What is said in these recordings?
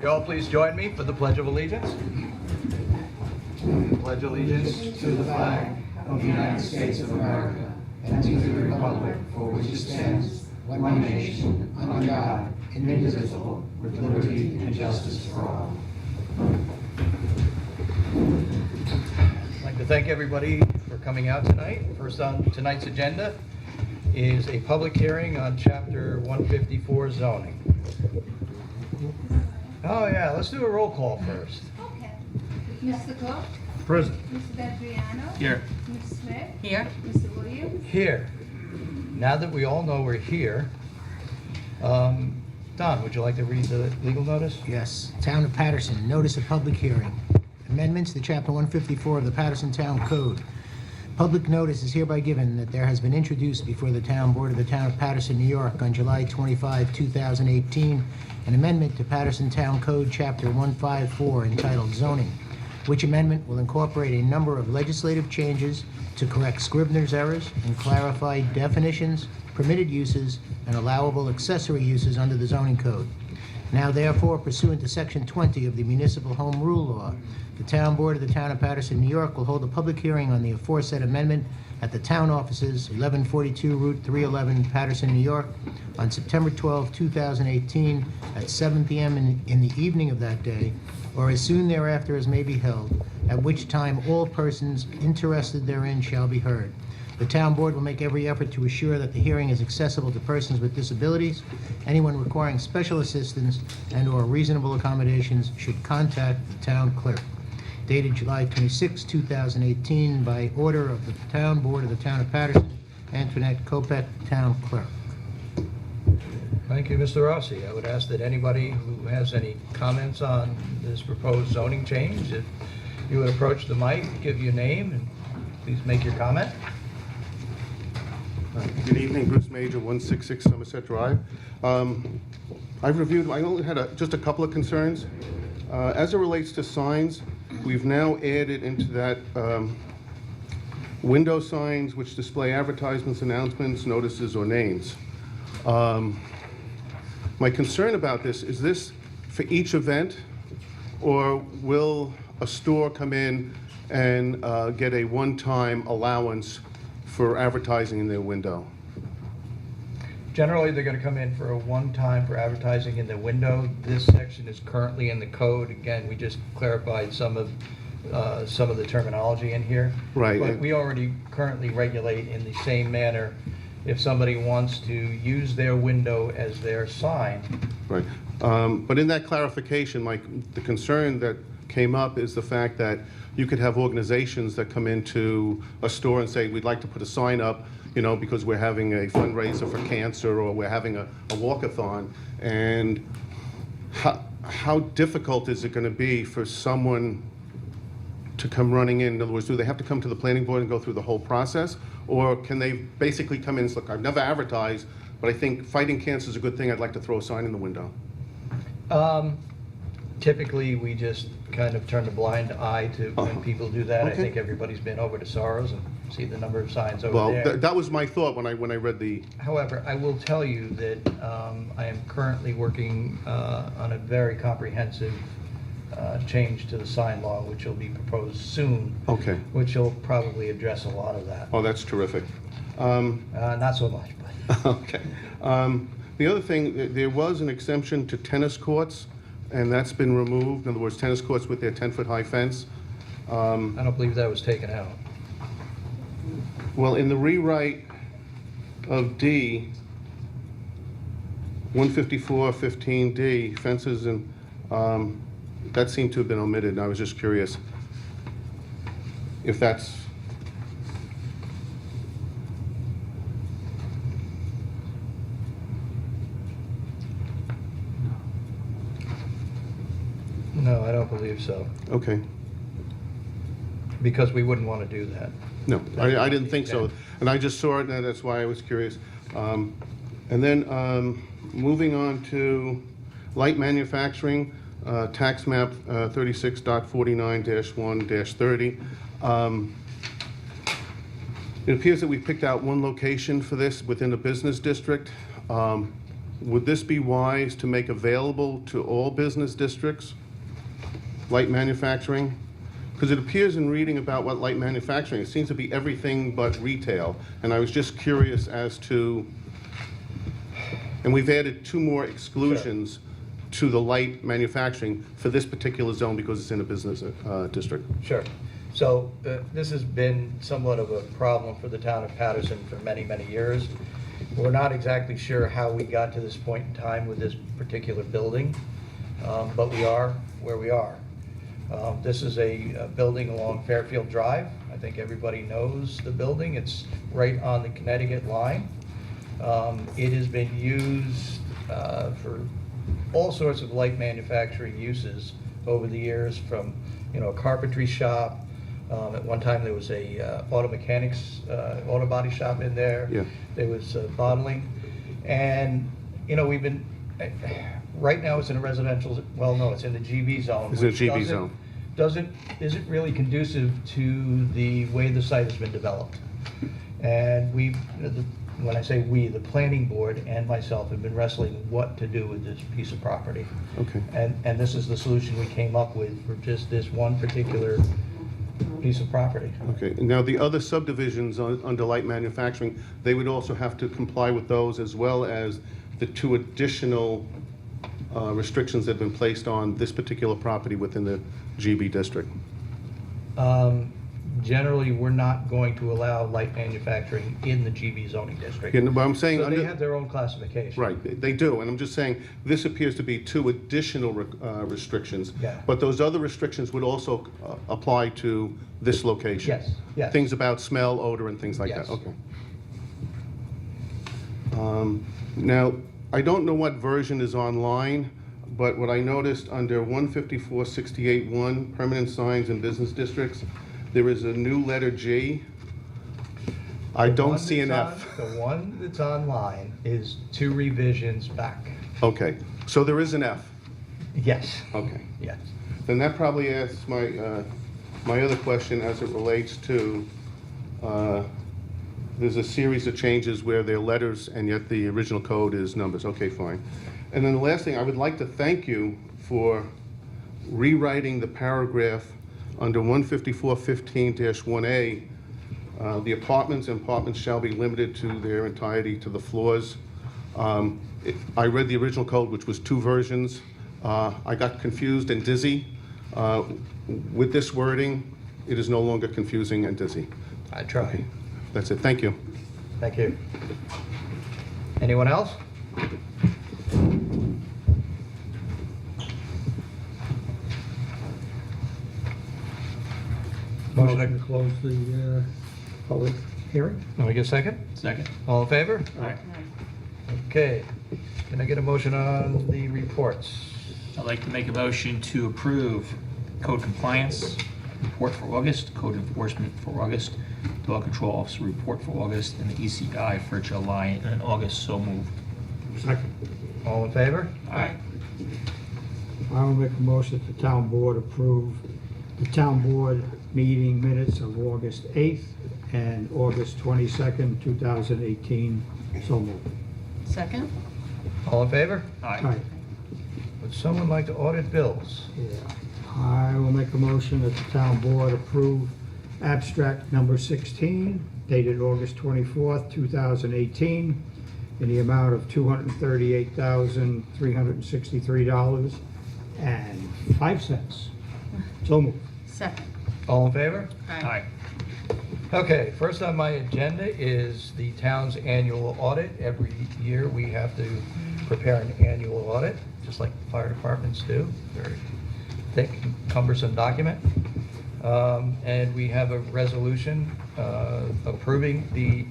You all please join me for the Pledge of Allegiance. Pledge allegiance to the flag of the United States of America and to the republic for which it stands, one nation, under God, indivisible, with liberty and justice for all. I'd like to thank everybody for coming out tonight. First on tonight's agenda is a public hearing on Chapter 154 zoning. Oh yeah, let's do a roll call first. Okay. Mr. Cook? Present. Mr. Adriano? Here. Ms. Smith? Here. Mr. Williams? Here. Now that we all know we're here, Don, would you like to read the legal notice? Yes. Town of Patterson, notice of public hearing. Amendments to Chapter 154 of the Patterson Town Code. Public notice is hereby given that there has been introduced before the Town Board of the Town of Patterson, New York on July 25, 2018, an amendment to Patterson Town Code Chapter 154 entitled Zoning, which amendment will incorporate a number of legislative changes to correct Scribner's errors and clarify definitions, permitted uses, and allowable accessory uses under the zoning code. Now therefore, pursuant to Section 20 of the Municipal Home Rule Law, the Town Board of the Town of Patterson, New York will hold a public hearing on the aforesaid amendment at the town offices, 1142 Route 311, Patterson, New York, on September 12, 2018, at 7 p.m. in the evening of that day, or as soon thereafter as may be held, at which time all persons interested therein shall be heard. The Town Board will make every effort to assure that the hearing is accessible to persons with disabilities. Anyone requiring special assistance and/or reasonable accommodations should contact the Town Clerk. Dated July 26, 2018, by order of the Town Board of the Town of Patterson, Antoinette Kopek, Town Clerk. Thank you, Mr. Rossi. I would ask that anybody who has any comments on this proposed zoning change, if you would approach the mic, give your name, and please make your comment. Good evening, Bruce Major, 166 Somerset Drive. I've reviewed, I only had just a couple of concerns. As it relates to signs, we've now added into that window signs which display advertisements, announcements, notices, or names. My concern about this, is this for each event, or will a store come in and get a one-time allowance for advertising in their window? Generally, they're going to come in for a one-time for advertising in the window. This section is currently in the code. Again, we just clarified some of the terminology in here. Right. But we already currently regulate in the same manner if somebody wants to use their window as their sign. Right. But in that clarification, the concern that came up is the fact that you could have organizations that come into a store and say, we'd like to put a sign up, because we're having a fundraiser for cancer, or we're having a walkathon. And how difficult is it going to be for someone to come running in? In other words, do they have to come to the planning board and go through the whole process? Or can they basically come in and say, look, I've never advertised, but I think fighting cancer is a good thing. I'd like to throw a sign in the window. Typically, we just kind of turn a blind eye to when people do that. Okay. I think everybody's been over to Sorrows and see the number of signs over Well, there. that was my thought when I read the... However, I will tell you that I am currently working on a very comprehensive change to the sign law, which will be proposed soon. Okay. Which will probably address a lot of that. Oh, that's terrific. Not so much, but. Okay. The other thing, there was an exemption to tennis courts, and that's been removed. In other words, tennis courts with their 10-foot high fence. I don't believe that was taken out. Well, in the rewrite of D, 154-15D, fences, and that seemed to have been omitted, and I was just curious if that's... No, I don't believe so, Okay. because we wouldn't want to do that. No, I didn't think so. And I just saw it, and that's why I was curious. And then moving on to light manufacturing, tax map 36.49-1-30. It appears that we picked out one location for this within the business district. would this be wise to make available to all business districts, light manufacturing? Because it appears in reading about what light manufacturing, it seems to be everything but retail. And I was just curious as to, and we've added 2 more exclusions to the light manufacturing for this particular zone because it's in a business district. Sure. So this has been somewhat of a problem for the town of Patterson for many, many years. We're not exactly sure how we got to this point in time with this particular building, but we are where we are. This is a building along Fairfield Drive. I think everybody knows the building. It's right on the Connecticut line. It has been used for all sorts of light manufacturing uses over the years, from a carpentry shop. At one time there was a auto mechanics, auto body shop in there. Yeah. There was bottling, and we've been right now it's in a residential. Well, no, it's in the GB zone. It's in which the GB zone. Isn't really conducive to the way the site has been developed. And when I say we, the planning board and myself have been wrestling what to do with this piece of property. Okay. And this is the solution we came up with for just this one particular piece of property. Okay, now the other subdivisions under light manufacturing, they would also have to comply with those, as well as the 2 additional restrictions that have been placed on this particular property within the GB district. Generally, we're not going to allow light manufacturing in the GB zoning district. Yeah, no, but I'm saying So they under- have their own classification. Right, they do, and I'm just saying, this appears to be 2 additional restrictions. Yeah. But those other restrictions would also apply to this location? Yes, yes. Things about smell, odor, and things like that? Yes. Okay. Now, I don't know what version is online, but what I noticed under 154-68-1, permanent signs in business districts, there is a new letter G. I don't see an F. The one that's online is 2 revisions back. Okay, so there is an F. Yes. Okay. Yes. Then that probably asks my other question as it relates to, there's a series of changes where they're letters and yet the original code is numbers. Okay, fine. And then the last thing, I would like to thank you for rewriting the paragraph under 154-15-1A. The apartments shall be limited to their entirety to the floors. I read the original code, which was 2 versions. I got confused and dizzy. With this wording, it is no longer confusing and dizzy. I try. That's it. Thank you. Thank you. Anyone else? Motion to close the public hearing? Let me get a second. Second. All in favor? Aye. Okay. Can I get a motion on the reports? I'd like to make a motion to approve code compliance report for August, code enforcement for August, dog control officer report for August, and the ECI for July and August. So moved. Second. All in favor? Aye. I will make a motion that the town board approve the town board meeting minutes of August 8th and August 22nd, 2018. So moved. Second? All in favor? Aye. Aye. Would someone like to audit bills? Yeah. I will make a motion that the town board approve abstract number 16 dated August 24th, 2018 in the amount of $238,363.05. So moved. Second. All in favor? Aye. Okay, first on my agenda is the town's annual audit. Every year we have to prepare an annual audit, just like the fire departments do. Very thick, cumbersome document. And we have a resolution approving the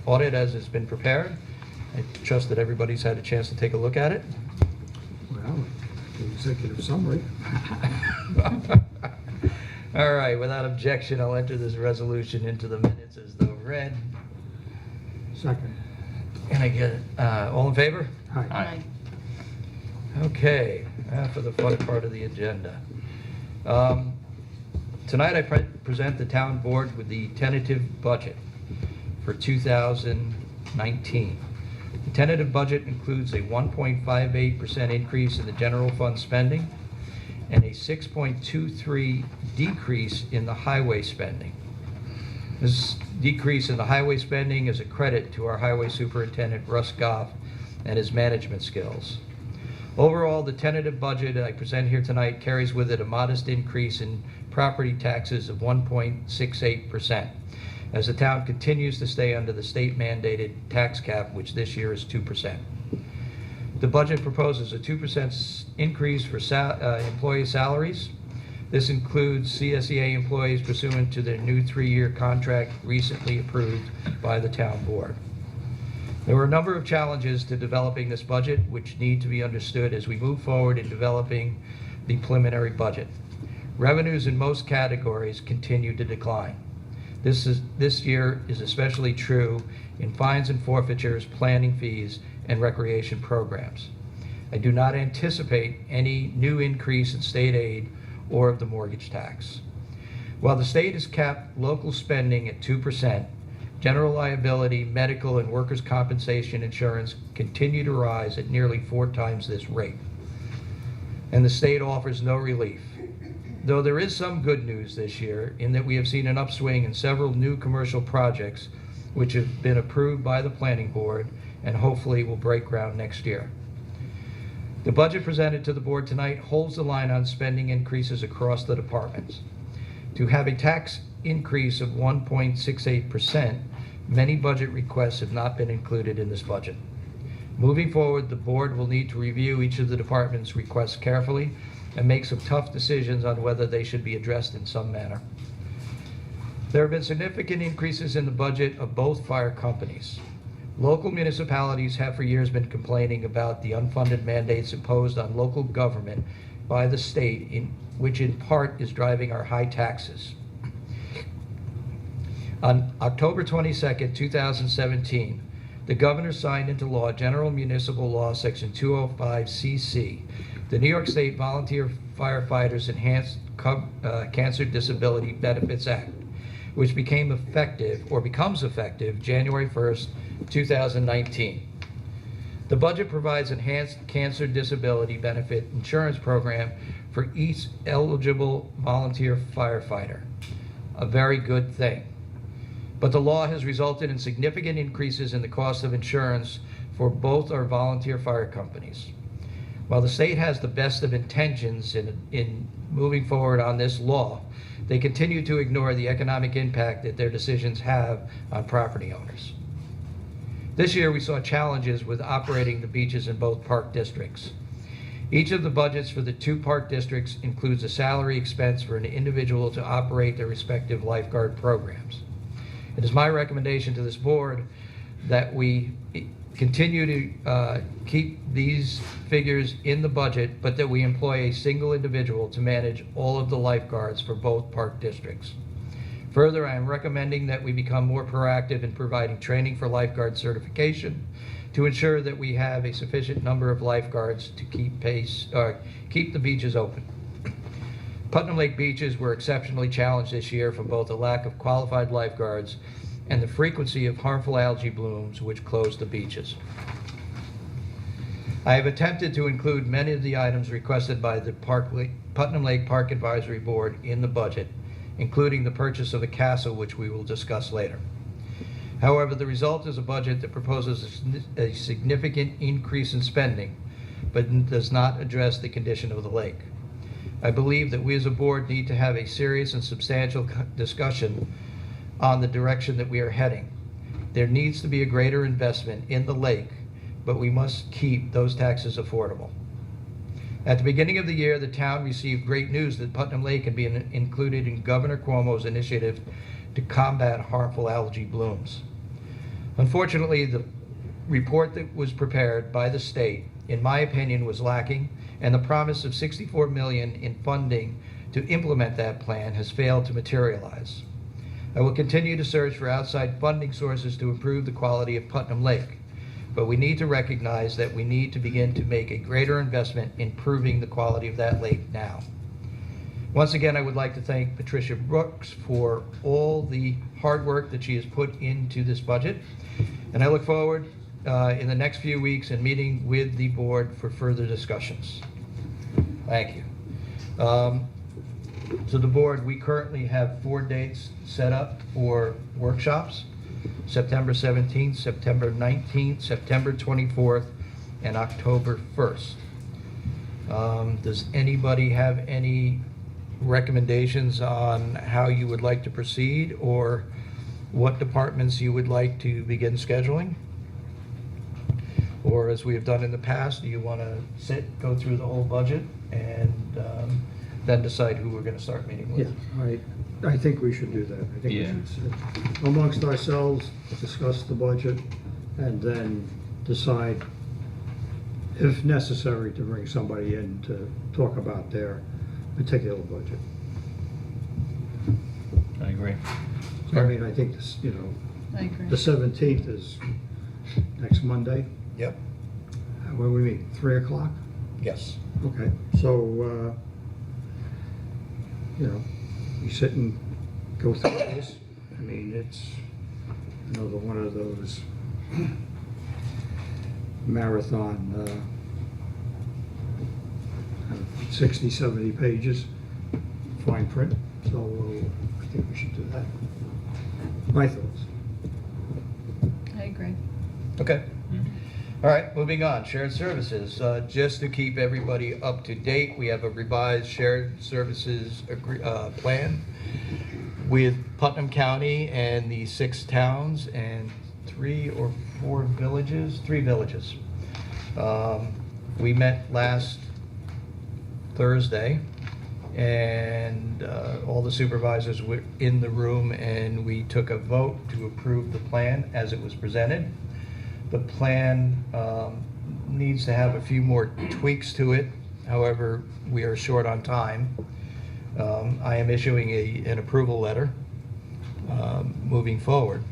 audit as it's been prepared. I trust that everybody's had a chance to take a look at it. Well, the executive summary. All right, without objection, I'll enter this resolution into the minutes as though read. Second. Can I get, all in favor? Aye. Aye. Okay, for the fun part of the agenda. Tonight I present the town board with the tentative budget for 2019. The tentative budget includes a 1.58% increase in the general fund spending and a 6.23% decrease in the highway spending. This decrease in the highway spending is a credit to our highway superintendent, Russ Goff, and his management skills. Overall, the tentative budget I present here tonight carries with it a modest increase in property taxes of 1.68%, as the town continues to stay under the state-mandated tax cap, which this year is 2%. The budget proposes a 2% increase for employee salaries. This includes CSEA employees pursuant to their new 3-year contract recently approved by the town board. There were a number of challenges to developing this budget which need to be understood as we move forward in developing the preliminary budget. Revenues in most categories continue to decline. This year is especially true in fines and forfeitures, planning fees, and recreation programs. I do not anticipate any new increase in state aid or of the mortgage tax. While the state has capped local spending at 2%, general liability, medical, and workers' compensation insurance continue to rise at nearly 4 times this rate, and the state offers no relief. Though there is some good news this year in that we have seen an upswing in several new commercial projects which have been approved by the planning board and hopefully will break ground next year. The budget presented to the board tonight holds the line on spending increases across the departments. To have a tax increase of 1.68%, many budget requests have not been included in this budget. Moving forward, the board will need to review each of the department's requests carefully and make some tough decisions on whether they should be addressed in some manner. There have been significant increases in the budget of both fire companies. Local municipalities have for years been complaining about the unfunded mandates imposed on local government by the state, which in part is driving our high taxes. On October 22, 2017, the governor signed into law General Municipal Law Section 205cc, the New York State Volunteer Firefighters Enhanced Cancer Disability Benefits Act, which becomes effective January 1st, 2019. The budget provides enhanced cancer disability benefit insurance program for each eligible volunteer firefighter. A very good thing. But the law has resulted in significant increases in the cost of insurance for both our volunteer fire companies. While the state has the best of intentions in moving forward on this law, they continue to ignore the economic impact that their decisions have on property owners. This year we saw challenges with operating the beaches in both park districts. Each of the budgets for the 2 park districts includes a salary expense for an individual to operate their respective lifeguard programs. It is my recommendation to this board that we continue to keep these figures in the budget, but that we employ a single individual to manage all of the lifeguards for both park districts. Further, I am recommending that we become more proactive in providing training for lifeguard certification to ensure that we have a sufficient number of lifeguards to keep the beaches open. Putnam Lake beaches were exceptionally challenged this year from both the lack of qualified lifeguards and the frequency of harmful algae blooms which closed the beaches. I have attempted to include many of the items requested by the Putnam Lake Park Advisory Board in the budget, including the purchase of a castle, which we will discuss later. However, the result is a budget that proposes a significant increase in spending, but does not address the condition of the lake. I believe that we as a board need to have a serious and substantial discussion on the direction that we are heading. There needs to be a greater investment in the lake, but we must keep those taxes affordable. At the beginning of the year, the town received great news that Putnam Lake can be included in Governor Cuomo's initiative to combat harmful algae blooms. Unfortunately, the report that was prepared by the state, in my opinion, was lacking, and the promise of $64 million in funding to implement that plan has failed to materialize. I will continue to search for outside funding sources to improve the quality of Putnam Lake, but we need to recognize that we need to begin to make a greater investment in improving the quality of that lake now. Once again, I would like to thank Patricia Brooks for all the hard work that she has put into this budget, and I look forward in the next few weeks and meeting with the board for further discussions. Thank you. To the board, we currently have 4 dates set up for workshops: September 17th, September 19th, September 24th, and October 1st. Does anybody have any recommendations on how you would like to proceed, or what departments you would like to begin scheduling? Or, as we have done in the past, do you want to go through the whole budget and then decide who we're going to start meeting with? Yeah, I think we should do that. I think we Yeah. should sit amongst ourselves, discuss the budget, and then decide, if necessary, to bring somebody in to talk about their particular budget. I agree. I mean, I think this, I agree. the 17th is next Monday. Yep. When we meet, 3 o'clock? Yes. Okay, so, we sit and go through this. I mean, it's another one of those marathon, 60, 70 pages, fine print, so I think we should do that. My thoughts. I agree. Okay. All right, moving on, shared services. Just to keep everybody up to date, we have a revised shared services plan with Putnam County and the 6 towns and 3 or 4 villages, 3 villages. We met last Thursday, and all the supervisors were in the room, and we took a vote to approve the plan as it was presented. The plan needs to have a few more tweaks to it. However, we are short on time. I am issuing an approval letter moving forward.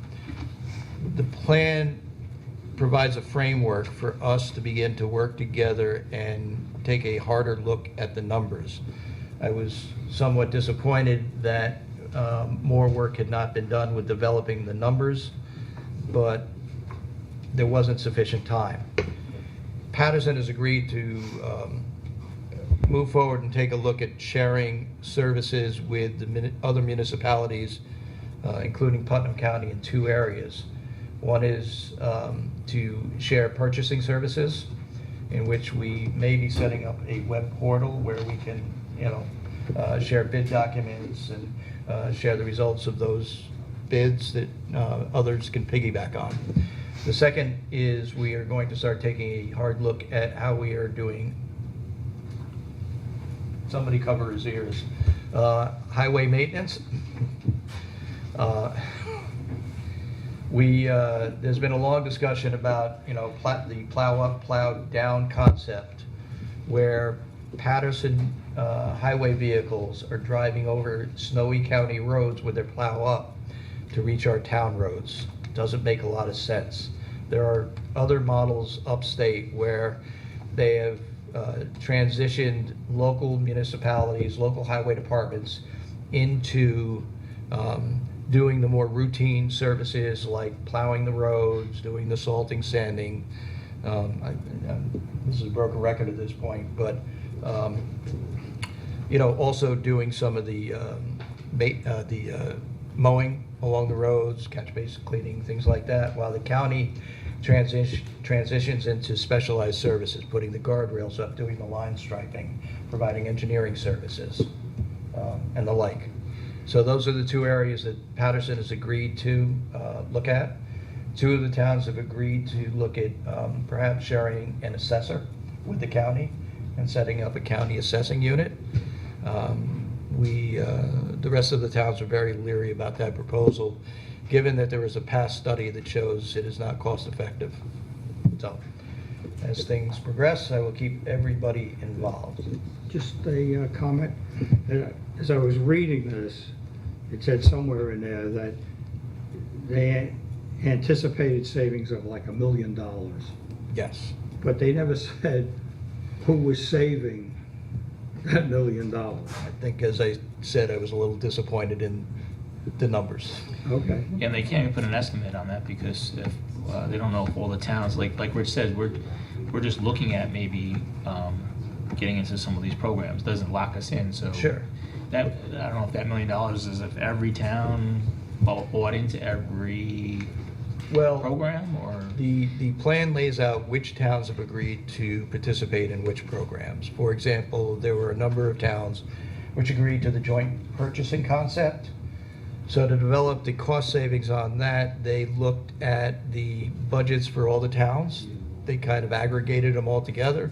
The plan provides a framework for us to begin to work together and take a harder look at the numbers. I was somewhat disappointed that more work had not been done with developing the numbers, but there wasn't sufficient time. Patterson has agreed to move forward and take a look at sharing services with the other municipalities, including Putnam County, in 2 areas. One is to share purchasing services, in which we may be setting up a web portal where we can, share bid documents and share the results of those bids that others can piggyback on. The second is we are going to start taking a hard look at how we are doing, somebody cover his ears, highway maintenance. There's been a long discussion about, the plow up, plow down concept, where Patterson highway vehicles are driving over snowy county roads with their plow up to reach our town roads. Doesn't make a lot of sense. There are other models upstate where they have transitioned local municipalities, local highway departments into doing the more routine services like plowing the roads, doing the salting, sanding. This is a broken record at this point, but also doing some of the mowing along the roads, catch basin cleaning, things like that, while the county transitions into specialized services, putting the guardrails up, doing the line striping, providing engineering services, and the like. So those are the 2 areas that Patterson has agreed to look at. 2 of the towns have agreed to look at perhaps sharing an assessor with the county and setting up a county assessing unit. The rest of the towns are very leery about that proposal, given that there was a past study that shows it is not cost effective. So, as things progress, I will keep everybody involved. Just a comment. As I was reading this, it said somewhere in there that they anticipated savings of like $1 million, Yes. but they never said who was saving that $1 million. I think, as I said, I was a little disappointed in the numbers. Okay. And they can't even put an estimate on that because if, they don't know if all the towns, like Rich said, we're just looking at maybe getting into some of these programs. Doesn't lock us in, so. Sure. That, I don't know if that $1 million is if every town bought into every Well, program or? the plan lays out which towns have agreed to participate in which programs. For example, there were a number of towns which agreed to the joint purchasing concept. So to develop the cost savings on that, they looked at the budgets for all the towns. They kind of aggregated them all together,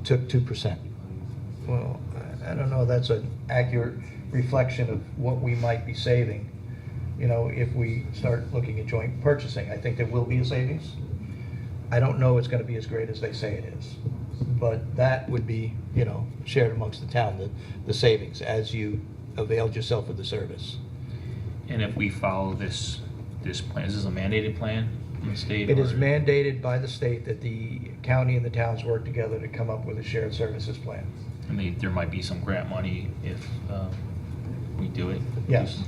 took 2%. Well, I don't know, that's an accurate reflection of what we might be saving, you know, if we start looking at joint purchasing. I think there will be a savings. I don't know it's gonna be as great as they say it is. But that would be, you know, shared amongst the town, the savings, as you availed yourself of the service. And if we follow this plan, is this a mandated plan in the state? It is or- mandated by the state that the county and the towns work together to come up with a shared services plan. I mean, there might be some grant money if we do it. Yes.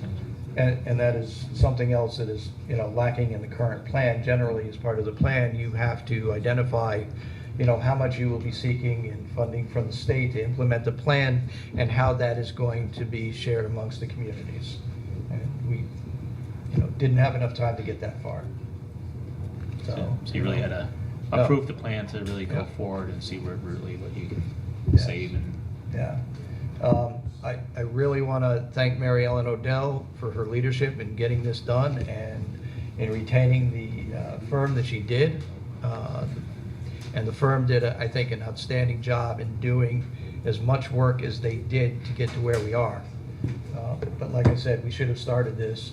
And that is something else that is, you know, lacking in the current plan. Generally, as part of the plan, you have to identify, you know, how much you will be seeking in funding from the state to implement the plan and how that is going to be shared amongst the communities. And we, you know, didn't have enough time to get that far. So you really had to No. approve the plan to really go Yeah. forward and see where really what you can Yes. save and. Yeah. I really want to thank Mary Ellen Odell for her leadership in getting this done and in retaining the firm that she did. And the firm did, I think, an outstanding job in doing as much work as they did to get to where we are. But like I said, we should have started this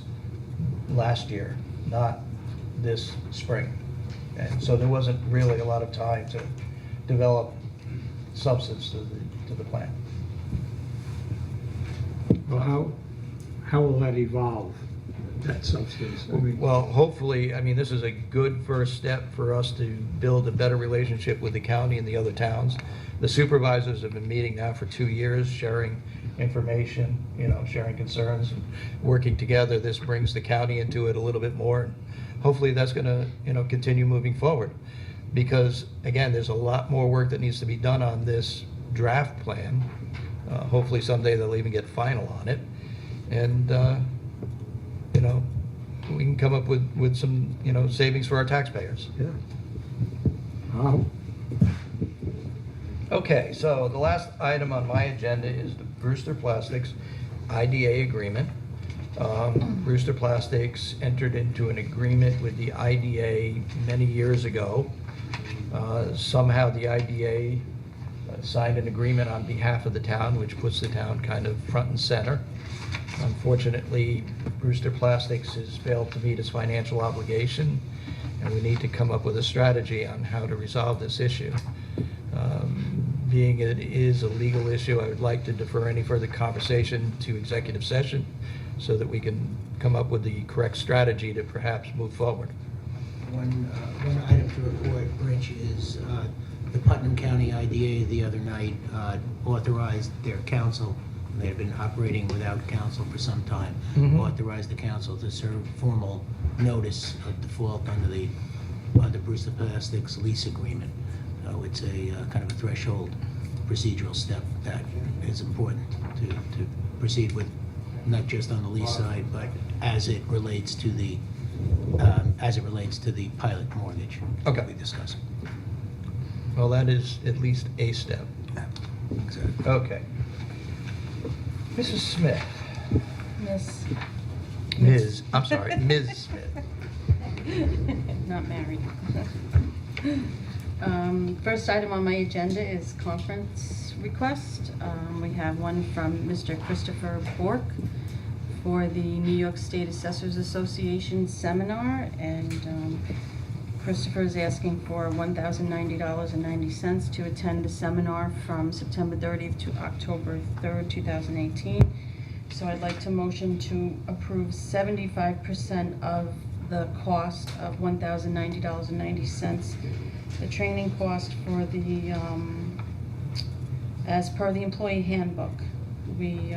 last year, not this spring. And so there wasn't really a lot of time to develop substance to the plan. Well, how will that evolve, that substance? I mean, Well, hopefully, I mean, this is a good first step for us to build a better relationship with the county and the other towns. The supervisors have been meeting now for 2 years, sharing information, you know, sharing concerns and working together. This brings the county into it a little bit more. Hopefully, that's going to, you know, continue moving forward. Because, again, there's a lot more work that needs to be done on this draft plan. Hopefully someday they'll even get final on it. And, you know, we can come up with some, you know, savings for our taxpayers. yeah. Wow. Okay, so the last item on my agenda is the Brewster Plastics IDA agreement. Brewster Plastics entered into an agreement with the IDA many years ago. Somehow the IDA signed an agreement on behalf of the town, which puts the town kind of front and center. Unfortunately, Brewster Plastics has failed to meet its financial obligation, and we need to come up with a strategy on how to resolve this issue. Being it is a legal issue, I would like to defer any further conversation to executive session so that we can come up with the correct strategy to perhaps move forward. One item to report, Rich, is the Putnam County IDA the other night authorized their council, they had been operating without council for some time, authorized the council to serve formal notice of default under Brewster Plastics lease agreement. So it's a kind of a threshold procedural step that is important to proceed with, not just on the lease side, but as it relates to the pilot mortgage Okay. that we discussed. Well, that is at least a step. Exactly. Okay. Mrs. Smith. Miss, I'm sorry, Ms. Smith. not married. First item on my agenda is conference request. We have one from Mr. Christopher Bork for the New York State Assessors Association seminar, and Christopher is asking for $1,090.90 to attend the seminar from September 30th to October 3rd, 2018. So I'd like to motion to approve 75% of the cost of $1,090.90. The training cost for the, as per the employee handbook, we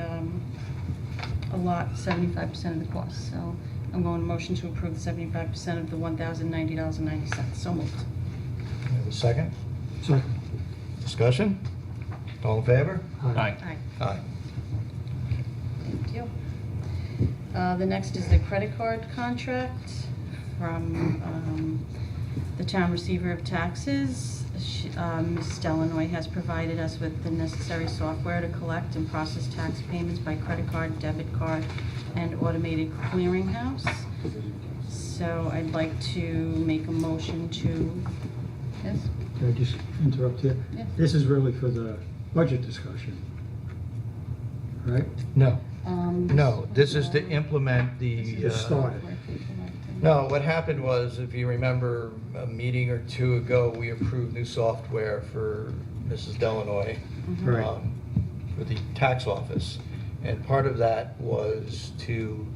allot 75% of the cost. So I'm going to motion to approve the 75% of the $1,090.90. So moved. We have a second? Second. Discussion? All in favor? Aye. Aye. Aye. Thank you. The next is the credit card contract from the town receiver of taxes. Ms. Delanoy has provided us with the necessary software to collect and process tax payments by credit card, debit card, and automated clearinghouse. So I'd like to make a motion to, yes? Can I just interrupt here? Yeah. This is really for the budget discussion, right? No. No, this is to implement the... Just started. No, what happened was, if you remember, a meeting or two ago, we approved new software for Mrs. Delanoy Right. for the tax office. And part of that was to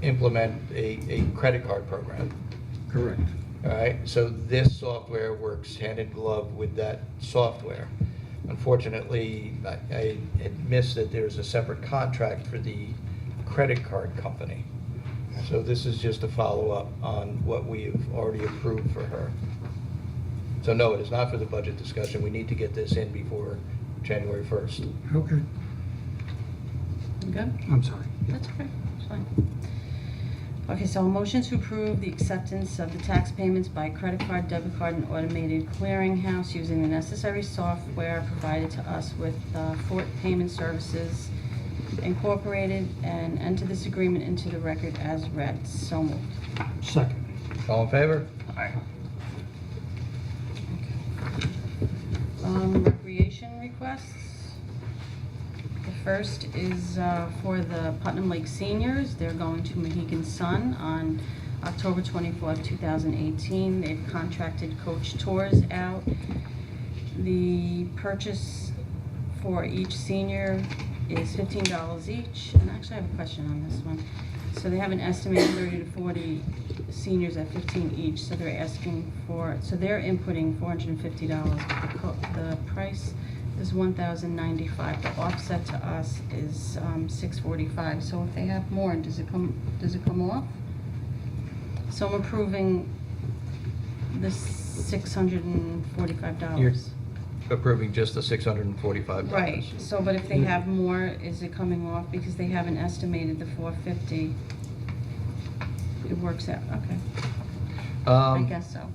implement a credit card program. Correct. All right, so this software works hand in glove with that software. Unfortunately, I had missed that there's a separate contract for the credit card company. So this is just a follow-up on what we've already approved for her. So no, it is not for the budget discussion. We need to get this in before January 1st. Okay. You good? I'm sorry. That's okay, it's fine. Okay, so a motion to approve the acceptance of the tax payments by credit card, debit card, and automated clearinghouse using the necessary software provided to us with Fort Payment Services Incorporated, and enter this agreement into the record as read. So moved. Second. All in favor? Aye. Recreation requests. The first is for the Putnam Lake Seniors. They're going to Mohegan Sun on October 24th, 2018. They've contracted coach tours out. The purchase for each senior is $15 each. And actually, I have a question on this one. So they have an estimated 30 to 40 seniors at 15 each, so they're asking for, so they're inputting $450, but the price is $1,095. The offset to us is $645. So if they have more, does it come off? So I'm approving this $645. You're approving just the $645. Right, so, but if they have more, is it coming off? Because they haven't estimated the $450. It works out, okay. I guess so.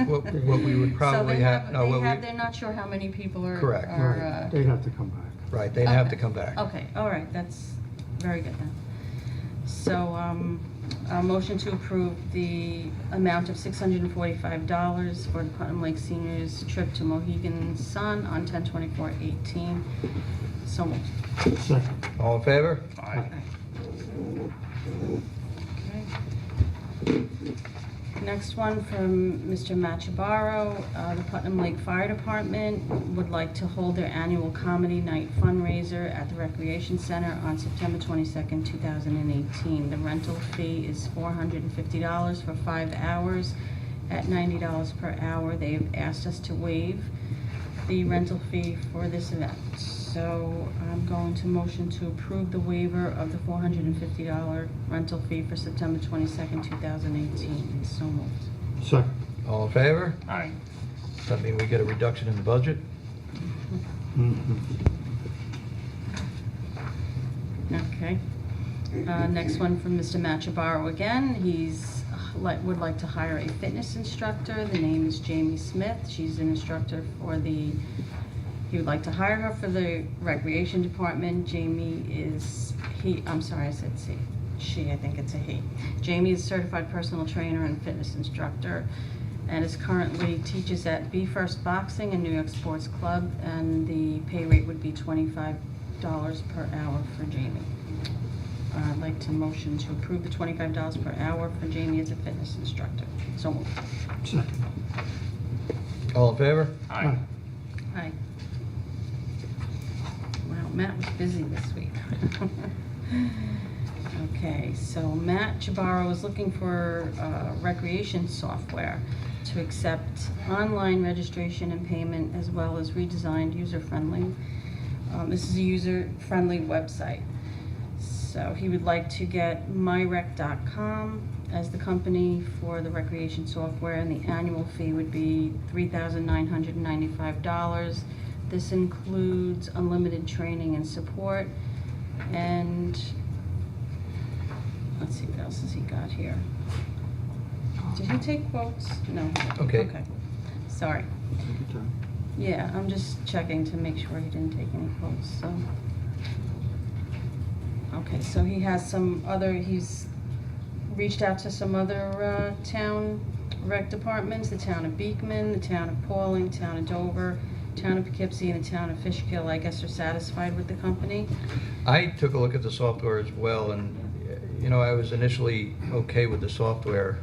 What we would probably have, no, what we, they're not sure how many people are. Correct. Right. They'd have to come back. right, they'd have to Okay. come back. Okay, all right, that's very good then. So, a motion to approve the amount of $645 for the Putnam Lake Seniors trip to Mohegan Sun on 10/24/18. So moved. Second. All in favor? Aye. Okay. Next one from Mr. Machabaro. The Putnam Lake Fire Department would like to hold their annual comedy night fundraiser at the Recreation Center on September 22nd, 2018. The rental fee is $450 for 5 hours at $90 per hour. They have asked us to waive the rental fee for this event. So I'm going to motion to approve the waiver of the $450 rental fee for September 22nd, 2018. So moved. Second. All in favor? Aye. Does that mean we get a reduction in the budget? Okay. Next one from Mr. Machabaro again. He's would like to hire a fitness instructor. The name is Jamie Smith. She's an instructor for the, he would like to hire her for the recreation department. Jamie is, I'm sorry, I said she, I think it's a he. Jamie is a certified personal trainer and fitness instructor, and is currently teaches at Be First Boxing and New York Sports Club, and the pay rate would be $25 per hour for Jamie. I'd like to motion to approve the $25 per hour for Jamie as a fitness instructor. So moved. Second. All in favor? Aye. Hi. Wow, Matt was busy this week. Okay, so Matt Chabaro is looking for recreation software to accept online registration and payment, as well as redesigned, user-friendly This is a user-friendly website. So he would like to get myrec.com as the company for the recreation software, and the annual fee would be $3,995. This includes unlimited training and support, and let's see, what else has he got here? Did he take quotes? No. Okay. Okay, sorry. Yeah, I'm just checking to make sure he didn't take any quotes, so. Okay, so he has some other, he's reached out to some other town rec departments, the town of Beekman, the town of Pauling, town of Dover, town of Poughkeepsie, and the town of Fishkill. I guess are satisfied with the company. I took a look at the software as well, and, you know, I was initially okay with the software.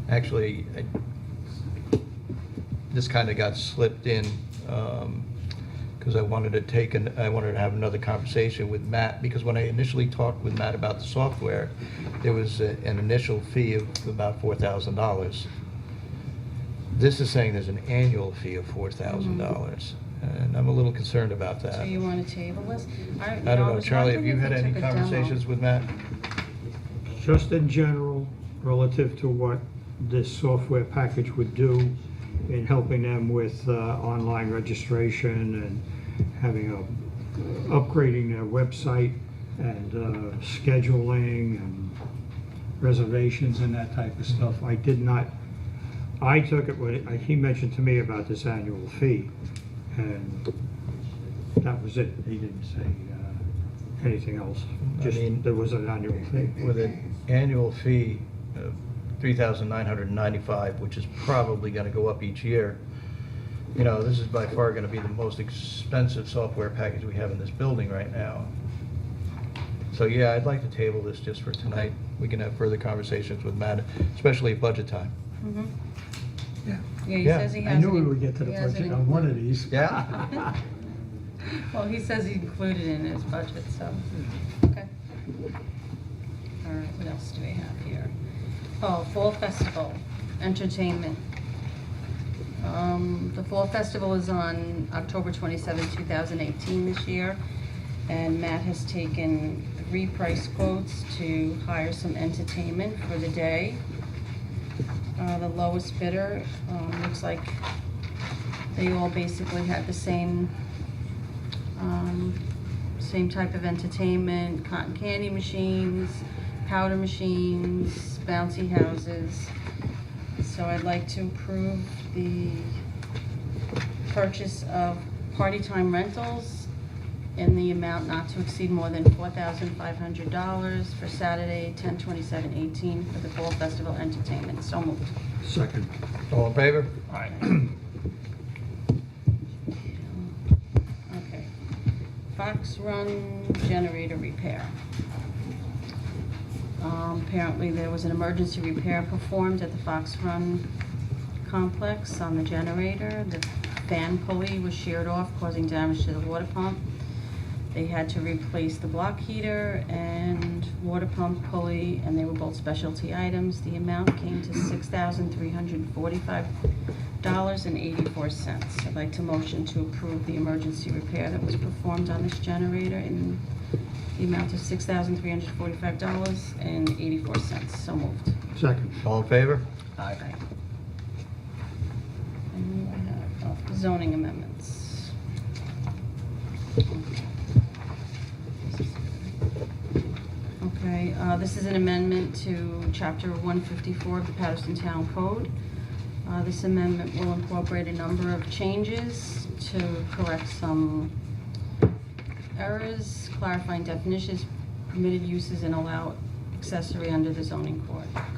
Actually, this kind of got slipped in, because I wanted to have another conversation with Matt, because when I initially talked with Matt about the software, there was an initial fee of about $4,000. This is saying there's an annual fee of $4,000, and I'm a little concerned about that. So you want to table this? I don't know, Charlie, have you had any conversations with Matt? Just in general, relative to what this software package would do in helping them with online registration and having upgrading their website and scheduling and reservations and that type of stuff. I took it when he mentioned to me about this annual fee, and that was it. He didn't say anything else. Just there was an annual fee. With an annual fee of $3,995, which is probably going to go up each year, you know, this is by far going to be the most expensive software package we have in this building right now. So yeah, I'd like to table this just for tonight. We can have further conversations with Matt, especially at budget time. Mhm. Yeah. Yeah, he Yeah. says he I has. knew we would get to the budget on one of these. Yeah? Well, he says he included it in his budget, so, okay. All right, what else do we have here? Oh, Fall Festival, entertainment. The Fall Festival is on October 27, 2018 this year, and Matt has taken 3 price quotes to hire some entertainment for the day. The lowest bidder, looks like they all basically had the same type of entertainment: cotton candy machines, powder machines, bouncy houses. So I'd like to approve the purchase of party time rentals in the amount not to exceed more than $4,500 for Saturday, 10/27/18 for the Fall Festival entertainment. So moved. Second. All in favor? Aye. Okay. Fox Run generator repair. Apparently there was an emergency repair performed at the Fox Run complex on the generator. The fan pulley was sheared off, causing damage to the water pump. They had to replace the block heater and water pump pulley, and they were both specialty items. The amount came to $6,345.84. I'd like to motion to approve the emergency repair that was performed on this generator in the amount of $6,345.84. So moved. Second. All in favor? Aye. And we have zoning amendments. Okay, this is an amendment to Chapter 154 of the Patterson Town Code. This amendment will incorporate a number of changes to correct some errors, clarifying definitions, permitted uses, and allow accessory under the zoning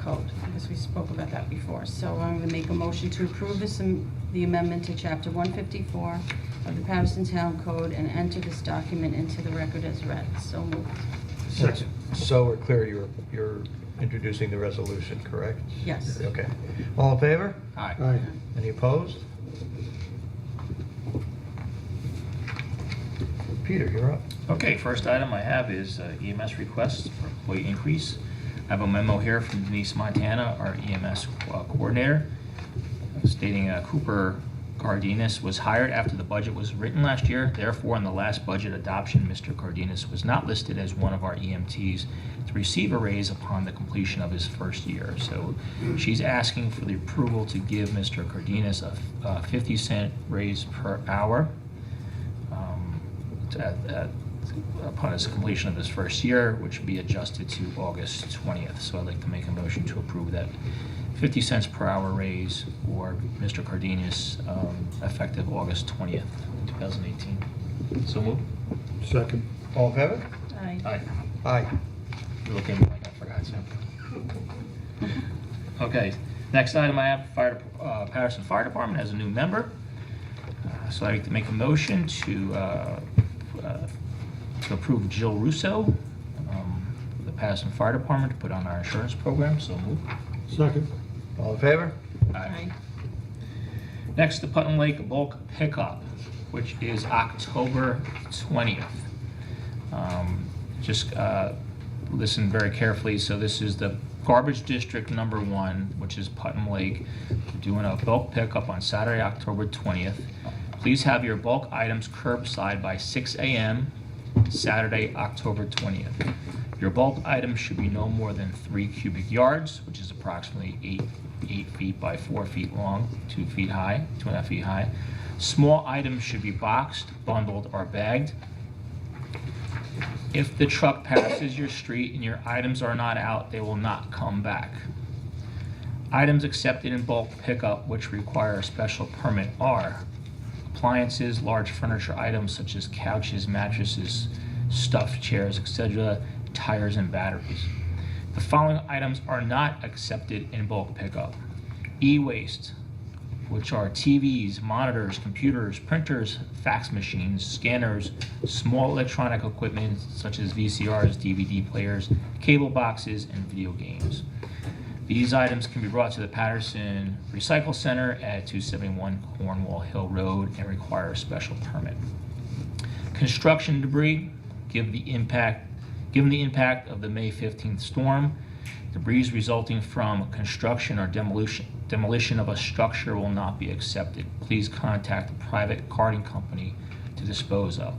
code. I guess we spoke about that before. So I'm going to make a motion to approve this, the amendment to Chapter 154 of the Patterson Town Code, and enter this document into the record as read. So moved. Second. So we're clear, you're introducing the resolution, correct? Yes. Okay. All in favor? Aye. Aye. Any opposed? Peter, you're up. Okay, first item I have is EMS requests for employee increase. I have a memo here from Denise Montana, our EMS coordinator, stating Cooper Cardenas was hired after the budget was written last year. Therefore, in the last budget adoption, Mr. Cardenas was not listed as one of our EMTs to receive a raise upon the completion of his first year. So she's asking for the approval to give Mr. Cardenas a 50-cent raise per hour upon his completion of his first year, which would be adjusted to August 20th. So I'd like to make a motion to approve that 50 cents per hour raise for Mr. Cardenas, effective August 20th, 2018. So moved. Second. All in favor? Aye. Aye. Aye. You're looking like I forgot something. Okay, next item I have, Patterson Fire Department has a new member. So I'd like to make a motion to approve Jill Russo, the Patterson Fire Department, to put on our insurance program. So moved. Second. All in favor? Aye. Next, the Putnam Lake bulk pickup, which is October 20th. Just listen very carefully. So this is the garbage district number 1, which is Putnam Lake. We're doing a bulk pickup on Saturday, October 20th. Please have your bulk items curbside by 6 a.m. Saturday, October 20th. Your bulk items should be no more than 3 cubic yards, which is approximately 8 feet by 4 feet long, 2 feet high, 2.5 feet high. Small items should be boxed, bundled, or bagged. If the truck passes your street and your items are not out, they will not come back. Items accepted in bulk pickup which require a special permit are appliances, large furniture items such as couches, mattresses, stuffed chairs, etc., tires, and batteries. The following items are not accepted in bulk pickup: e-waste, which are TVs, monitors, computers, printers, fax machines, scanners, small electronic equipment such as VCRs, DVD players, cable boxes, and video games. These items can be brought to the Patterson Recycle Center at 271 Cornwall Hill Road and require a special permit. Construction debris, given the impact of the May 15th storm, debris resulting from construction or demolition of a structure will not be accepted. Please contact a private carting company to dispose of.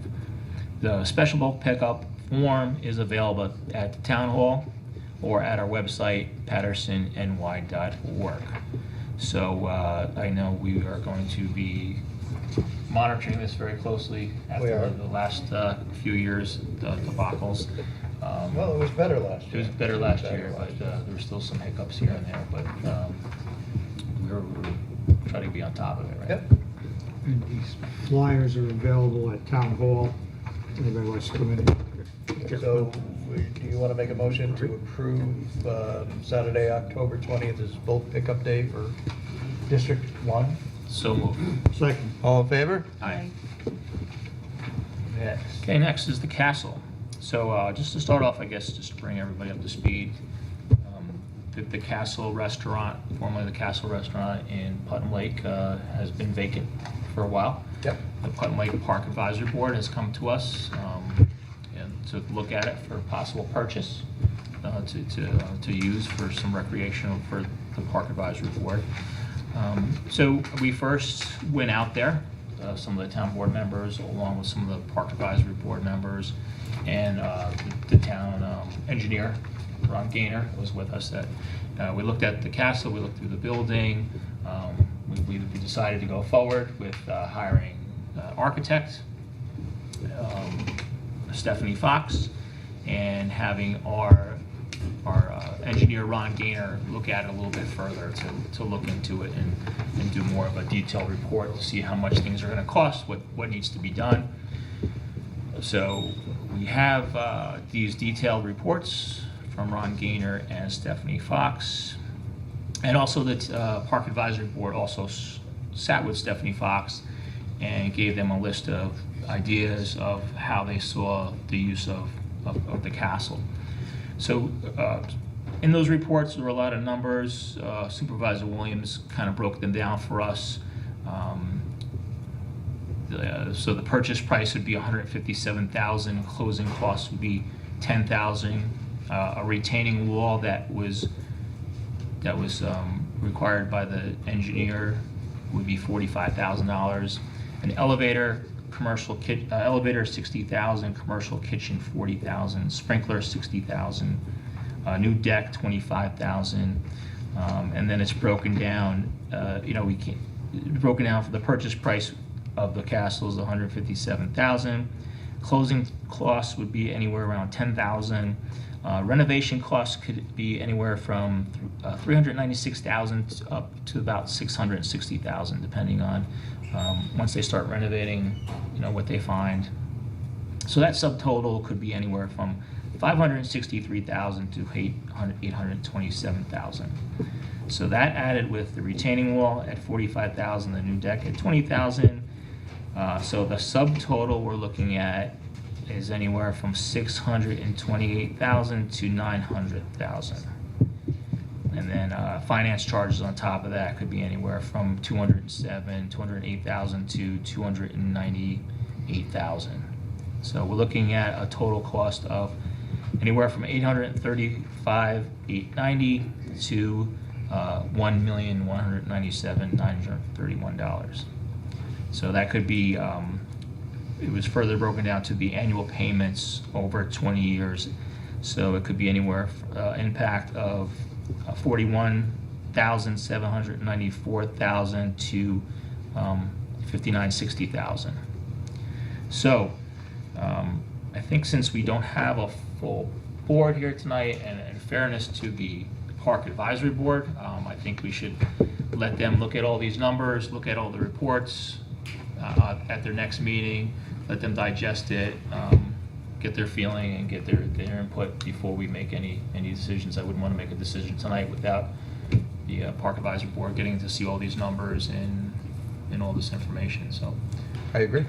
The special bulk pickup form is available at the town hall or at our website, pattersonny.org. So I know we are going to be monitoring this very closely We after are. the last few years, the debacles. Well, it was better last It year. was better last year, but there were still some hiccups here and there, but we're trying to be on top of it, right? Yep. And these flyers are available at Town Hall. Anybody wants to come in? So, do you want to make a motion to approve Saturday, October 20th as bulk pickup day for District 1? So moved. Second. All in favor? Aye. Yes. Okay, next is the castle. So just to start off, I guess, just to bring everybody up to speed, the Castle Restaurant, formerly the Castle Restaurant in Putnam Lake, has been vacant for a while. Yep. The Putnam Lake Park Advisory Board has come to us and to look at it for possible purchase, to use for some recreational for the Park Advisory Board. So we first went out there, some of the town board members, along with some of the Park Advisory Board members, and the town engineer, Ron Gaynor, was with us. That we looked at the castle, we looked through the building. We decided to go forward with hiring architect Stephanie Fox, and having our engineer Ron Gaynor look at it a little bit further to look into it and do more of a detailed report to see how much things are going to cost, what needs to be done. So we have these detailed reports from Ron Gaynor and Stephanie Fox, and also the Park Advisory Board also sat with Stephanie Fox and gave them a list of ideas of how they saw the use of the castle. So in those reports, there were a lot of numbers. Supervisor Williams kind of broke them down for us. So the purchase price would be $157,000. Closing costs would be $10,000. A retaining wall that was required by the engineer would be $45,000. An elevator, elevator $60,000, commercial kitchen $40,000, sprinkler $60,000, new deck $25,000, and then it's broken down. Broken down for the purchase price of the castle is $157,000. Closing costs would be anywhere around $10,000. Renovation costs could be anywhere from $396,000 up to about $660,000, depending on once they start renovating, what they find. So that subtotal could be anywhere from $563,000 to $827,000. So that added with the retaining wall at $45,000, the new deck at $20,000. So the subtotal we're looking at is anywhere from $628,000 to $900,000. And then finance charges on top of that could be anywhere from $208,000 to $298,000. So we're looking at a total cost of anywhere from $835,890 to $1,197,931. So that could be, it was further broken down to the annual payments over 20 years. So it could be anywhere, impact of $41,794,000 to $59,060,000. So I think since we don't have a full board here tonight, and in fairness to the Park Advisory Board, I think we should let them look at all these numbers, look at all the reports at their next meeting, let them digest it, get their feeling and get their input before we make any decisions. I wouldn't want to make a decision tonight without the Park Advisory Board getting to see all these numbers and all this information. So I agree.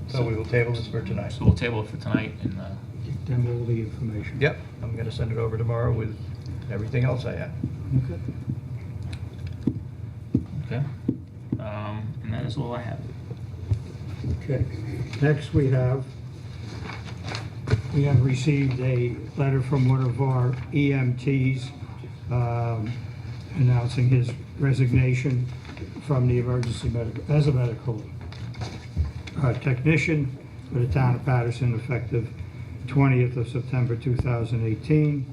So we will table this for tonight. So we'll table it for tonight and. Give them all the information. Yep, I'm going to send it over tomorrow with everything else I have. Okay. Okay. And that is all I have. Okay. Next, we have received a letter from one of our EMTs announcing his resignation from the emergency as a medical technician for the town of Patterson, effective 20th of September 2018.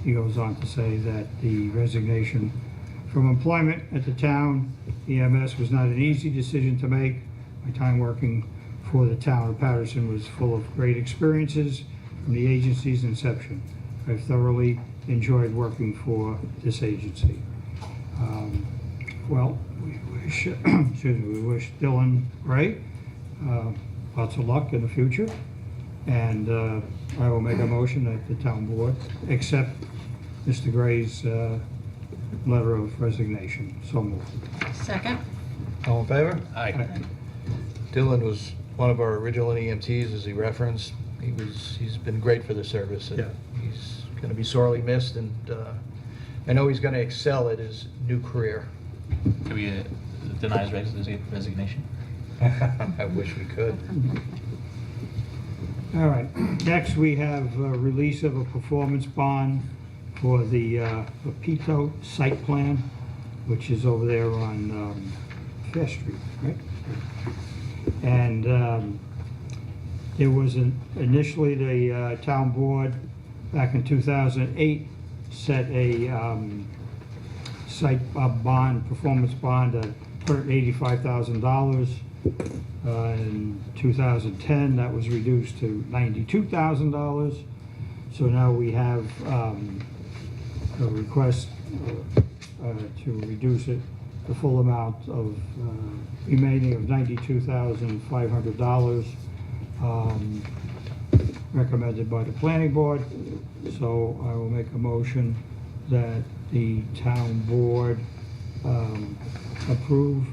He goes on to say that the resignation from employment at the town EMS was not an easy decision to make. My time working for the town of Patterson was full of great experiences from the agency's inception. I've thoroughly enjoyed working for this agency. Well, we wish, we wish Dylan Gray lots of luck in the future. And I will make a motion that the town board accept Mr. Gray's letter of resignation. So moved. Second? All in favor? Aye. Dylan was one of our original EMTs, as he referenced. He's been great for the service. And Yeah. he's going to be sorely missed, and I know he's going to excel at his new career. Can we deny his resignation? I wish we could. All right. Next, we have a release of a performance bond for the Pepito site plan, which is over there on Fair Street, right? And there was initially the town board back in 2008 set a site bond, performance bond at $185,000. In 2010, that was reduced to $92,000. So now we have a request to reduce it, the full amount of remaining of $92,500, recommended by the planning board. So I will make a motion that the town board approve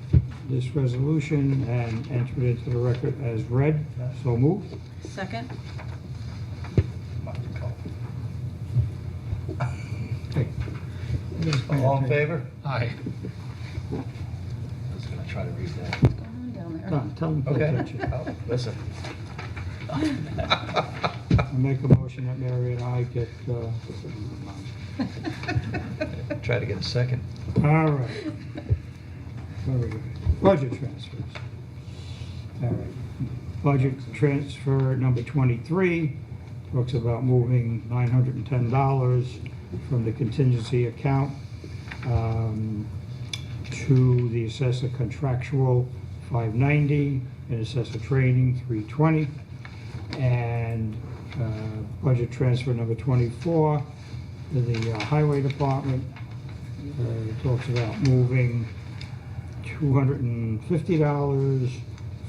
this resolution and enter it into the record as read. So moved. Second? Okay. All in favor? Aye. I was going to try to read that. What's going on down there? Tell them to pay Okay. attention. Oh, listen. I make a motion that Mary and I get, Try to get a second. all right. Very good. Budget transfers. All right. Budget transfer number 23 talks about moving $910 from the contingency account to the assessor contractual $590 and assessor training $320. And budget transfer number 24 to the highway department talks about moving $250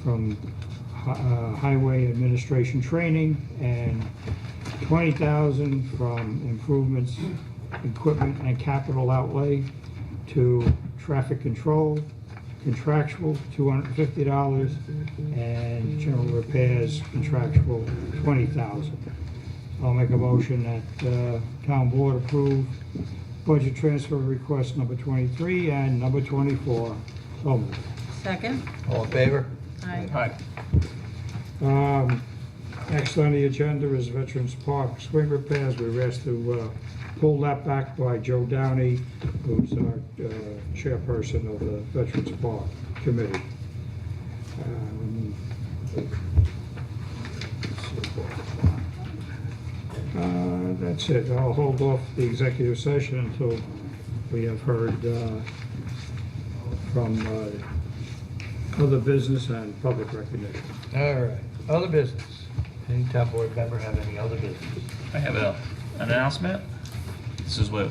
from highway administration training and $20,000 from improvements, equipment and capital outlay to traffic control, contractual $250, and general repairs contractual $20,000. I'll make a motion that town board approve budget transfer request number 23 and number 24. So moved. Second? All in favor? Aye. Next on the agenda is Veterans Park swing repairs. We were asked to pull that back by Joe Downey, who's our chairperson of the Veterans Park Committee. That's it. I'll hold off the executive session until we have heard from other business and public recognition. All right, other business. Any town board member have any other business? I have an announcement. This is what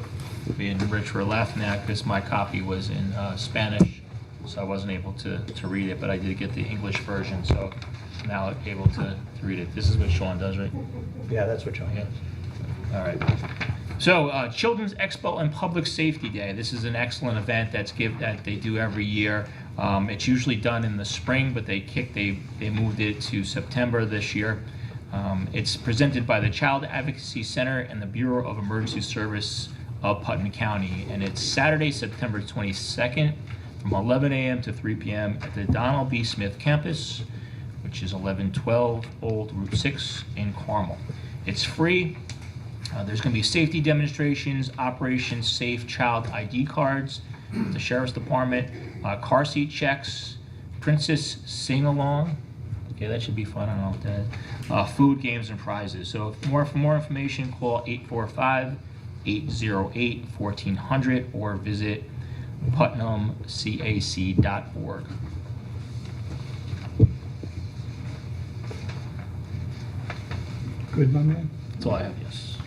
me and Rich were laughing at because my copy was in Spanish, so I wasn't able to read it, but I did get the English version, so now I'm able to read it. This is what Sean does, right? Yeah, that's what John Yeah. has. All right. So, Children's Expo and Public Safety Day. This is an excellent event that they do every year. It's usually done in the spring, but they moved it to September this year. It's presented by the Child Advocacy Center and the Bureau of Emergency Service of Putnam County, and it's Saturday, September 22nd, from 11 a.m. to 3 p.m. at the Donald B. Smith campus, which is 1112 Old Route 6 in Carmel. It's free. There's going to be safety demonstrations, Operation Safe Child ID cards, the Sheriff's Department, car seat checks, Princess Sing-Along. Okay, that should be fun. I don't know what that is. Food, games, and prizes. So for more information, call 845-808-1400 or visit putnamcac.org. Good, my man? That's all I have, yes.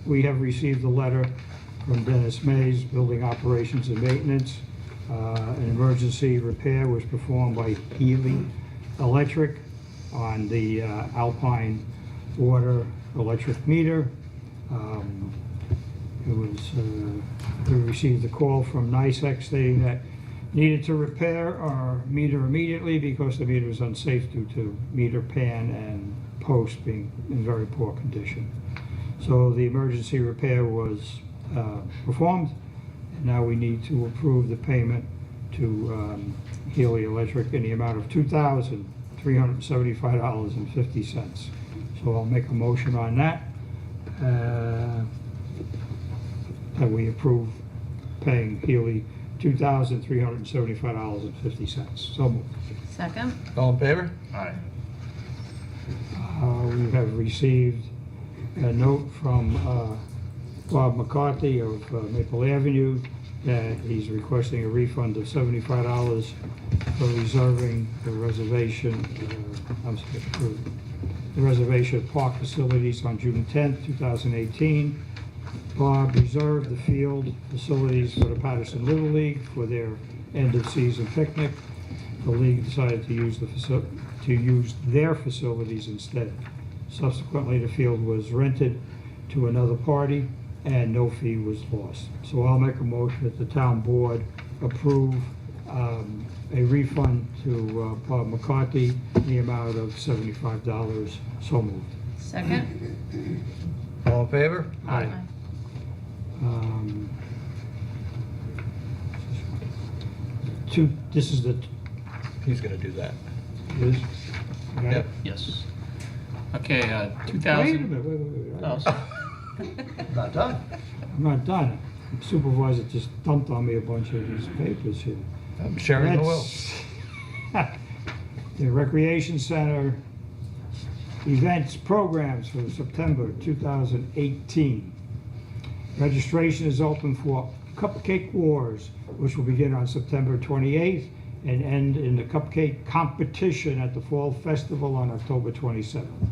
We have received a letter from Dennis Mays, Building Operations and Maintenance. An emergency repair was performed by Healy Electric on the Alpine water electric meter. We received a call from NICEX stating that needed to repair our meter immediately because the meter is unsafe due to meter pan and post being in very poor condition. So the emergency repair was performed, and now we need to approve the payment to Healy Electric in the amount of $2,375.50. So I'll make a motion on that, that we approve paying Healy $2,375.50. So moved. Second? All in favor? All right. We have received a note from Bob McCarthy of Maple Avenue that he's requesting a refund of $75 for reserving the reservation, the reservation of park facilities on June 10th, 2018. Bob reserved the field facilities for the Patterson Little League for their end-of-season picnic. The league decided to use their facilities instead. Subsequently, the field was rented to another party and no fee was lost. So I'll make a motion that the town board approve a refund to Bob McCarthy in the amount of $75. So moved. Second? All in favor? Aye. This is the, He's gonna do that. this, okay? Yep. Yes. Okay, Wait a 2000. minute, wait. Oh, sorry. Not done. I'm not done. Supervisor just dumped on me a bunch of these papers here. I'm sharing the will. That's- The Recreation Center events, programs for September 2018. Registration is open for Cupcake Wars, which will begin on September 28th and end in the cupcake competition at the Fall Festival on October 27th.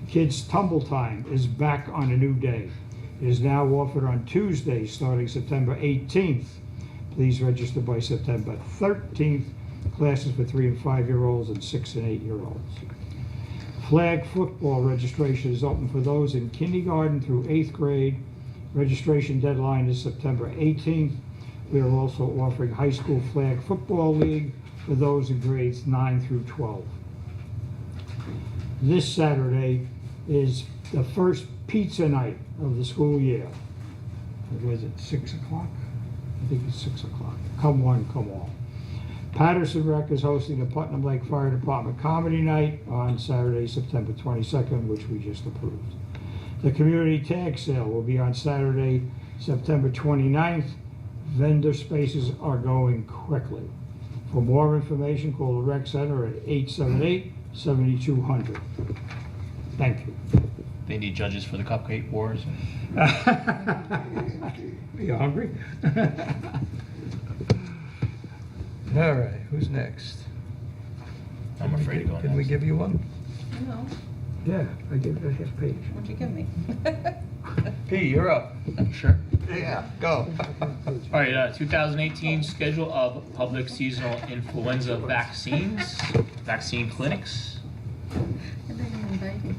Kids Tumble Time is back on a new day. It is now offered on Tuesday, starting September 18th. Please register by September 13th. Classes for 3 and 5-year-olds and 6 and 8-year-olds. Flag football registration is open for those in kindergarten through 8th grade. Registration deadline is September 18th. We are also offering high school flag football league for those in grades 9 through 12. This Saturday is the first pizza night of the school year. Was it 6 o'clock? I think it's 6 o'clock. Come one, come all. Patterson Rec is hosting the Putnam Lake Fire Department Comedy Night on Saturday, September 22nd, which we just approved. The community tag sale will be on Saturday, September 29th. Vendor spaces are going quickly. For more information, call the Rec Center at 878-7200. Thank you. They need judges for the Cupcake Wars. Are you hungry? All right, who's next? I'm afraid to go Can we next. give you one? No, Yeah, I gave it a half page. what'd you give me? P, you're up. Sure. Yeah, go. All right, 2018 schedule of public seasonal influenza vaccine clinics. I didn't invite me.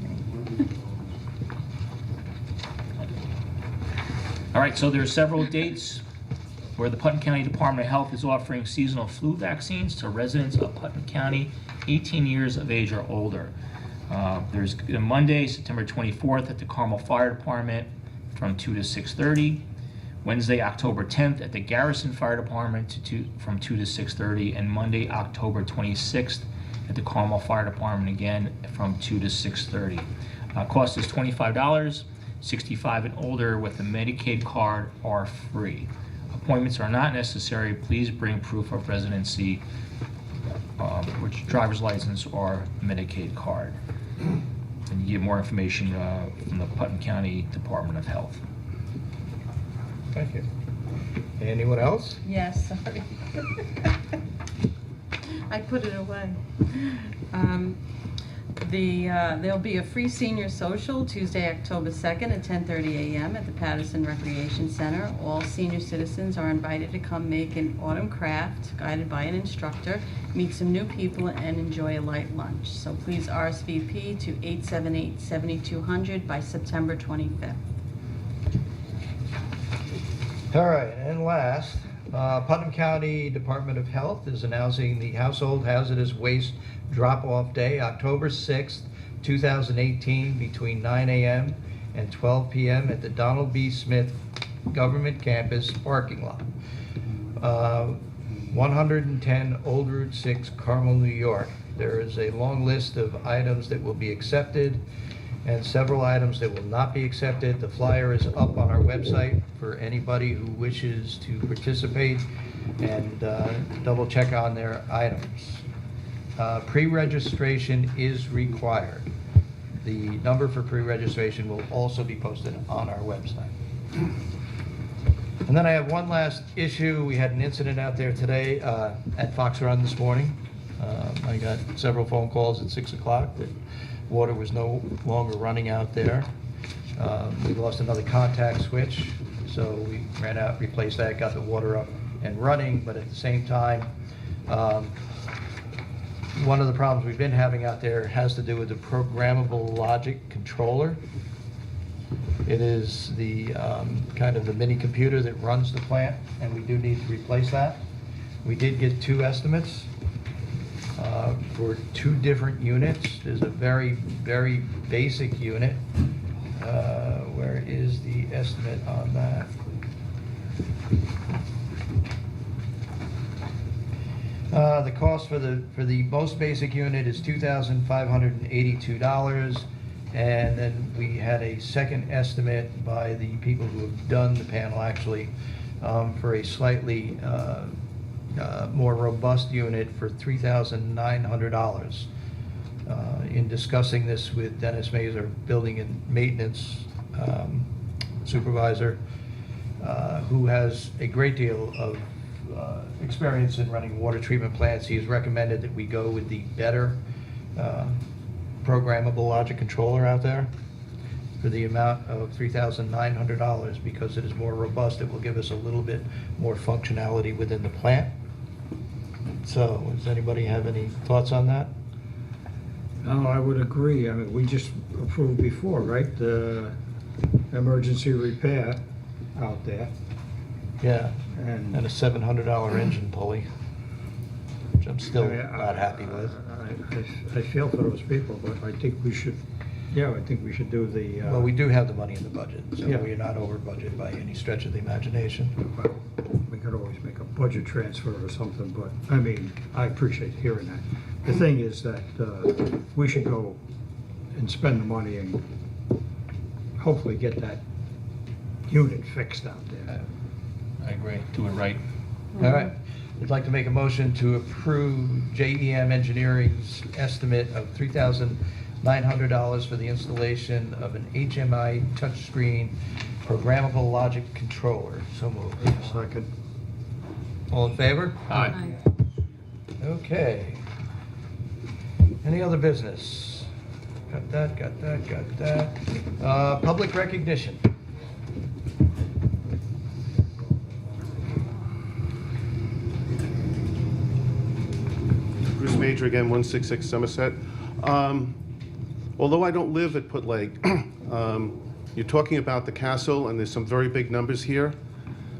All right, so there are several dates where the Putnam County Department of Health is offering seasonal flu vaccines to residents of Putnam County 18 years of age or older. There's Monday, September 24th at the Carmel Fire Department from 2 to 6:30. Wednesday, October 10th at the Garrison Fire Department from 2 to 6:30. And Monday, October 26th at the Carmel Fire Department again from 2 to 6:30. Cost is $25. 65 and older with a Medicaid card are free. Appointments are not necessary. Please bring proof of residency, which driver's license or Medicaid card. And you get more information from the Putnam County Department of Health. Thank you. Anyone else? Yes, sorry. I put it away. There'll be a free senior social Tuesday, October 2nd at 10:30 a.m. at the Patterson Recreation Center. All senior citizens are invited to come make an autumn craft guided by an instructor, meet some new people, and enjoy a light lunch. So please RSVP to 878-7200 by September 25th. All right, and last, Putnam County Department of Health is announcing the Household Hazardous Waste Drop-Off Day, October 6th, 2018, between 9 a.m. and 12 p.m. at the Donald B. Smith Government Campus parking lot. 110 Old Route 6, Carmel, New York. There is a long list of items that will be accepted and several items that will not be accepted. The flyer is up on our website for anybody who wishes to participate and double check on their items. Pre-registration is required. The number for pre-registration will also be posted on our website. And then I have one last issue. We had an incident out there today at Fox Run this morning. I got several phone calls at 6 o'clock that water was no longer running out there. We lost another contact switch, so we ran out, replaced that, got the water up and running, but at the same time, one of the problems we've been having out there has to do with the programmable logic controller. It is the kind of the mini computer that runs the plant, and we do need to replace that. We did get 2 estimates for 2 different units. There's a very, very basic unit. Where is the estimate on that? The cost for the most basic unit is $2,582. And then we had a second estimate by the people who have done the panel, actually, for a slightly more robust unit for $3,900. In discussing this with Dennis Mazer, building and maintenance supervisor, who has a great deal of experience in running water treatment plants, he has recommended that we go with the better programmable logic controller out there for the amount of $3,900, because it is more robust. It will give us a little bit more functionality within the plant. So, does anybody have any thoughts on that? No, I would agree. I mean, we just approved before, right, the emergency repair out there. Yeah, And and a $700 engine pulley, which I'm still I mean, not happy with. I feel for those people, but I think we should, yeah, I think we should do the. Well, we do have the money in the budget, so Yeah. we're not over budget by any stretch of the imagination. Well, we could always make a budget transfer or something, but, I mean, I appreciate hearing that. The thing is that we should go and spend the money and hopefully get that unit fixed out there. I agree. Do it right. All right, I'd like to make a motion to approve JEM Engineering's estimate of $3,900 for the installation of an HMI touchscreen programmable logic controller. So moved. Second. All in favor? Aye. Okay. Any other business? Got that, got that, got that. Public recognition. Bruce Major again, 166 Somerset. Although I don't live at Put Lake, you're talking about the castle, and there's some very big numbers here.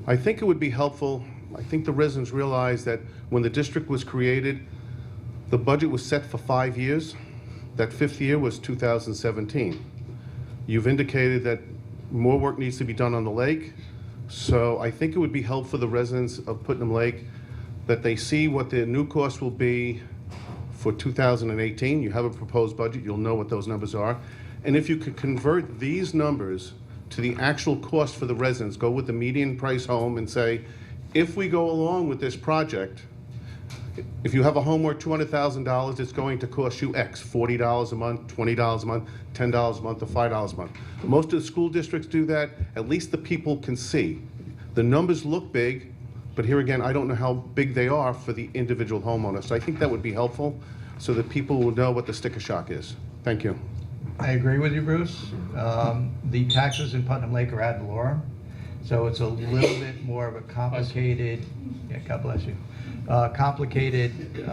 I think it would be helpful, I think the residents realize that when the district was created, the budget was set for 5 years. That 5th year was 2017. You've indicated that more work needs to be done on the lake, so I think it would be helpful for the residents of Putnam Lake that they see what their new cost will be for 2018. You have a proposed budget, you'll know what those numbers are. And if you could convert these numbers to the actual cost for the residents, go with the median price home and say, if we go along with this project, if you have a home worth $200,000, it's going to cost you X, $40 a month, $20 a month, $10 a month, or $5 a month. Most of the school districts do that. At least the people can see. The numbers look big, but here again, I don't know how big they are for the individual homeowner. So I think that would be helpful so that people will know what the sticker shock is. Thank you. I agree with you, Bruce. The taxes in Putnam Lake are ad valorem, so it's a little bit more of a complicated, yeah, God bless you, complicated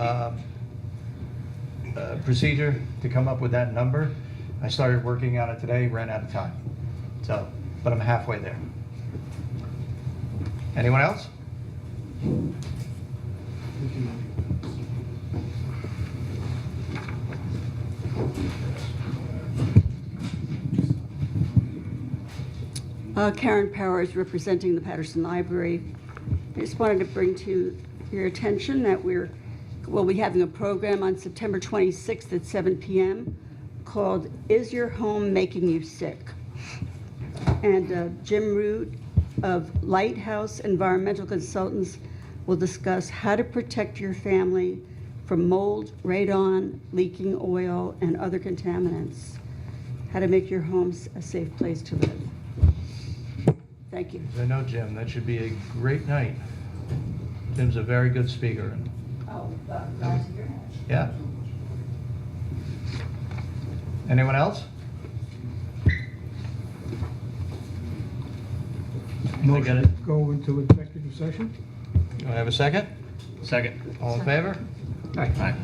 procedure to come up with that number. I started working on it today, ran out of time. So, but I'm halfway there. Anyone else? Karen Powers, representing the Patterson Library. I just wanted to bring to your attention that we'll be having a program on September 26th at 7 p.m. called Is Your Home Making You Sick? And Jim Root of Lighthouse Environmental Consultants will discuss how to protect your family from mold, radon, leaking oil, and other contaminants. How to make your homes a safe place to live. Thank you. I know Jim, that should be a great night. Jim's a very good speaker. And Oh, glad to hear yeah. that. Anyone else? Motion to go into executive session? Do I have a second? Second. All in favor? Aye. Aye.